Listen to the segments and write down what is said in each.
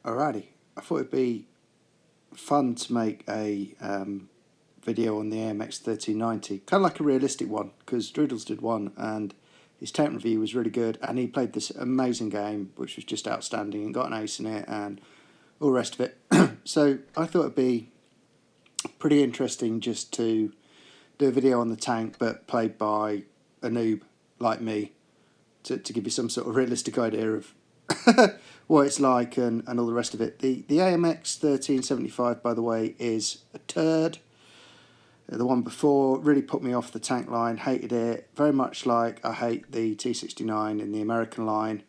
Alrighty, I thought it'd be fun to make a video on the AMX 1390, kind of like a realistic one, because Droodles did one and his tank review was really good, and he played this amazing game which was just outstanding and got an ace in it and all the rest of it. So I thought it'd be pretty interesting just to do a video on the tank, but played by a noob like me, to give you some sort of realistic idea of what it's like and all the rest of it. The AMX 1375, by the way, is a turd. The one before really put me off the tank line, hated it, very much like I hate the T69 in the American line.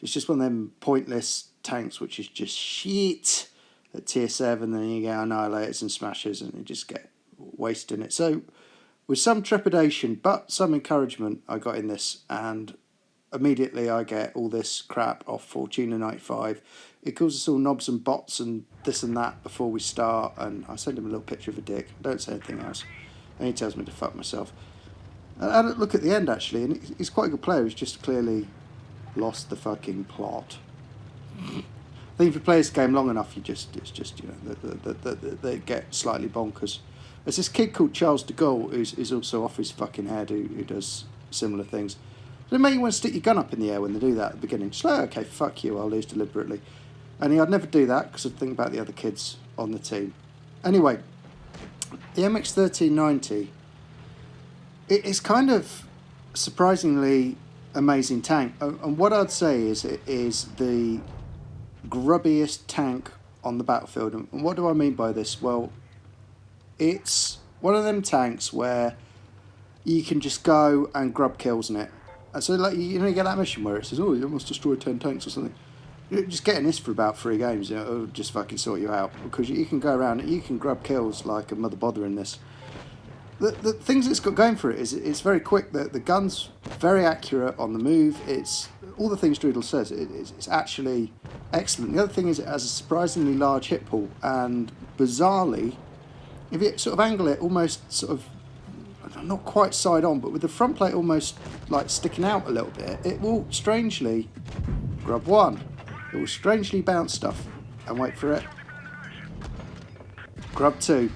It's just one of them pointless tanks which is just shit at tier 7, then you get annihilators and smashes and you just get wasted in it. So with some trepidation but some encouragement, I got in this, and immediately I get all this crap off Fortuna 95. It calls us all knobs and bots and this and that before we start, and I send him a little picture of a dick. I don't say anything else, and he tells me to fuck myself. I look at the end actually, and he's quite a good player. He's just clearly lost the fucking plot. I think if you play this game long enough, it's just you know, they get slightly bonkers. There's this kid called Charles de Gaulle who's also off his fucking head, who does similar things. They make you want to stick your gun up in the air when they do that at the beginning. Just like, okay, fuck you, I'll lose deliberately. Only I'd never do that because I'd think about the other kids on the team. Anyway, the MX 1390, it's kind of surprisingly amazing tank. And what I'd say is it is the grubbiest tank on the battlefield. And what do I mean by this? Well, it's one of them tanks where you can just go and grub kills in it. And so, like, you know, you get that mission where it says, oh, you must destroy 10 tanks or something. You're just getting this for about 3 games, you know, it'll just fucking sort you out. Because you can go around and you can grab kills like a mother bother in this. The things it's got going for it is it's very quick. The gun's very accurate on the move. It's all the things Droodle says. It's actually excellent. The other thing is it has a surprisingly large hit pool. And bizarrely, if you sort of angle it almost sort of, not quite side on, but with the front plate almost like sticking out a little bit, it will strangely grab one. It will strangely bounce stuff and wait for it. Grab 2.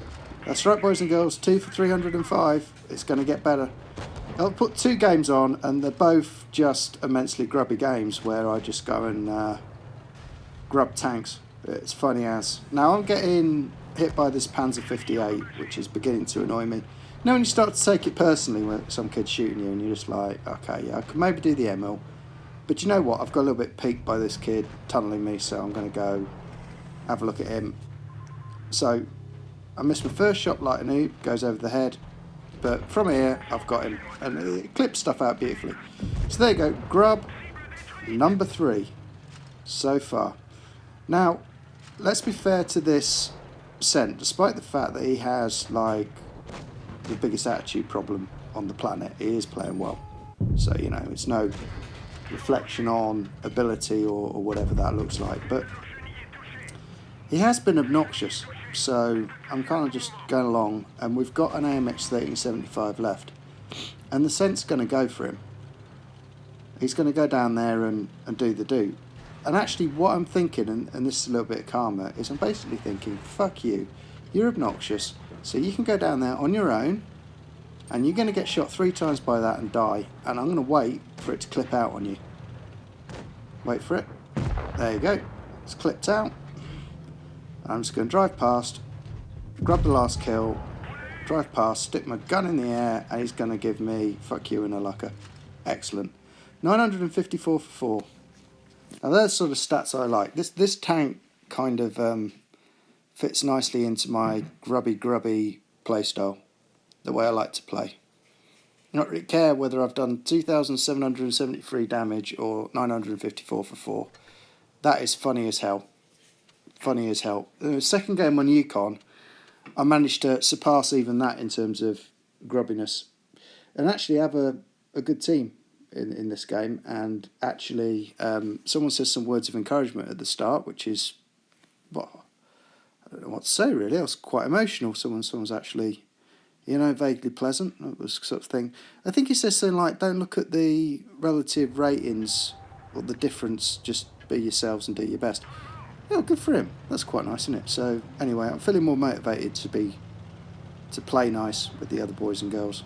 That's right, boys and girls, 2 for 305. It's going to get better. I'll put 2 games on and they're both just immensely grubby games where I just go and grub tanks. It's funny as. Now I'm getting hit by this Panzer 58, which is beginning to annoy me. You know, when you start to take it personally when some kid's shooting you and you're just like, okay, yeah, I could maybe do the ML, but you know what, I've got a little bit peaked by this kid tunnelling me, so I'm going to go have a look at him. So I missed my first shot like a noob, goes over the head, but from here I've got him, and it clips stuff out beautifully. So there you go, grub number 3 so far. Now, let's be fair to this Cent, despite the fact that he has like the biggest attitude problem on the planet, he is playing well. So, you know, it's no reflection on ability or whatever that looks like, but he has been obnoxious. So I'm kind of just going along, and we've got an AMX 1375 left, and the Cent's going to go for him. He's going to go down there and do the do. And actually what I'm thinking, and this is a little bit of karma, is I'm basically thinking, fuck you, you're obnoxious, so you can go down there on your own, and you're going to get shot 3 times by that and die, and I'm going to wait for it to clip out on you. Wait for it. There you go. It's clipped out. And I'm just going to drive past, grab the last kill, drive past, stick my gun in the air, and he's going to give me fuck you and a lucker. Excellent. 954 for 4. Now those sort of stats I like. This tank kind of fits nicely into my grubby playstyle, the way I like to play. I don't really care whether I've done 2,773 damage or 954 for 4. That is funny as hell. Funny as hell. The second game on Yukon, I managed to surpass even that in terms of grubbiness, and actually have a good team in this game. And actually someone says some words of encouragement at the start, which is, well, I don't know what to say really. I was quite emotional. Someone's actually, you know, vaguely pleasant. It was sort of thing. I think he says something like, don't look at the relative ratings or the difference, just be yourselves and do your best. Yeah, good for him. That's quite nice, isn't it? So anyway, I'm feeling more motivated to play nice with the other boys and girls.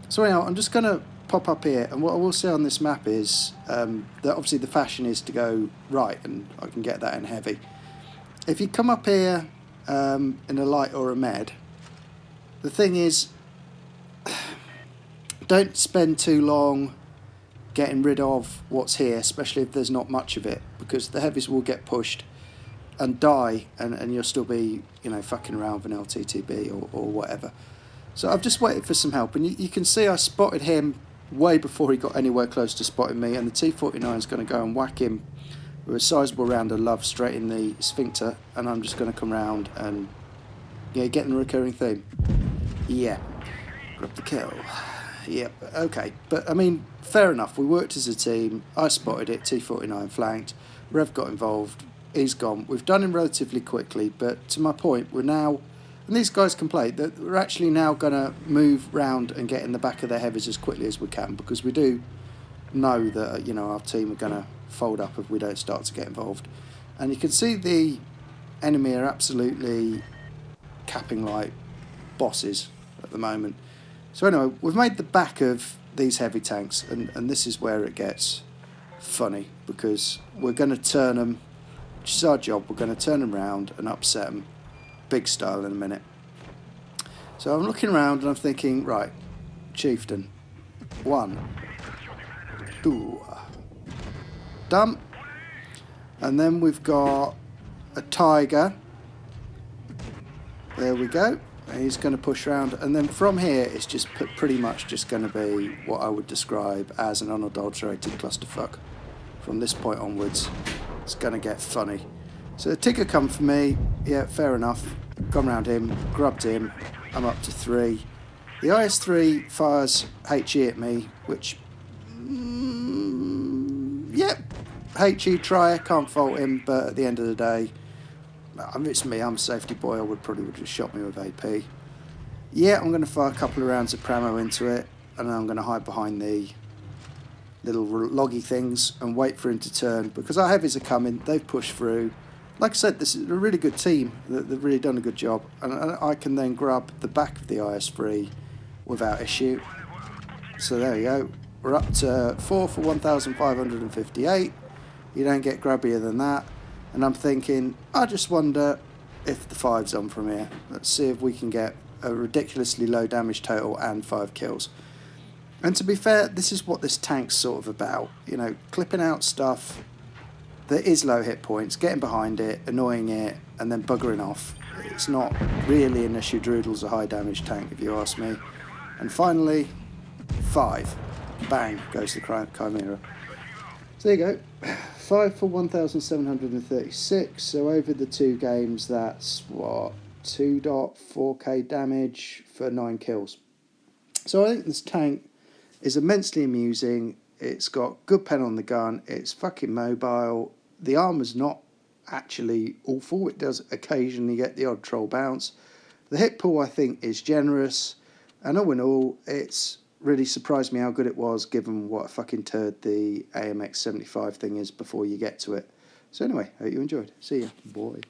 So anyhow, I'm just going to pop up here, and what I will say on this map is that obviously the fashion is to go right, and I can get that in heavy. If you come up here in a light or a med, the thing is, don't spend too long getting rid of what's here, especially if there's not much of it, because the heavies will get pushed and die, and you'll still be, you know, fucking around with an LTTB or whatever. So I've just waited for some help, and you can see I spotted him way before he got anywhere close to spotting me, and the T-49 is going to go and whack him with a sizable round of love straight in the sphincter, and I'm just going to come round and, yeah, getting the recurring theme. Yeah, grab the kill. Yep, okay. But, I mean, fair enough. We worked as a team. I spotted it. T-49 flanked. Rev got involved. He's gone. We've done him relatively quickly, but to my point, we're now... And these guys can play. That we're actually now going to move round and get in the back of their heavies as quickly as we can, because we do know that, you know, our team are going to fold up if we don't start to get involved. And you can see the enemy are absolutely capping like bosses at the moment. So anyway, we've made the back of these heavy tanks, and this is where it gets funny, because we're going to turn them, which is our job. We're going to turn them around and upset them big style in a minute. So I'm looking around and I'm thinking, right, chieftain, 1, 2, dump, and then we've got a tiger. There we go. He's going to push around, and then from here it's just pretty much just going to be what I would describe as an unadulterated clusterfuck. From this point onwards, it's going to get funny. So the ticker come for me. Yeah, fair enough. Gone round him, grabbed him. I'm up to 3. The IS-3 fires HE at me, which, yep, HE try. Can't fault him, but at the end of the day, it's me, I'm a safety boy. I would have just shot me with AP. Yeah, I'm going to fire a couple of rounds of Pramo into it, and then I'm going to hide behind the little loggy things and wait for him to turn, because our heavies are coming. They've pushed through. Like I said, this is a really good team. They've really done a good job, and I can then grab the back of the IS-3 without issue. So there you go. We're up to 4 for 1,558. You don't get grabbier than that. And I'm thinking, I just wonder if the 5's on from here. Let's see if we can get a ridiculously low damage total and 5 kills. And to be fair, this is what this tank's sort of about. You know, clipping out stuff that is low hit points, getting behind it, annoying it, and then buggering off. It's not really an issue. Droodles a high damage tank, if you ask me. And finally, 5. Bang, goes the Chimera. So there you go. 5 for 1,736. So over the 2 games, that's what, 2.4k damage for 9 kills. So I think this tank is immensely amusing. It's got good pen on the gun. It's fucking mobile. The armour's not actually awful. It does occasionally get the odd troll bounce. The hit pool, I think, is generous. And all in all, it's really surprised me how good it was, given what a fucking turd the AMX 75 thing is before you get to it. So anyway, hope you enjoyed. See ya. Boy.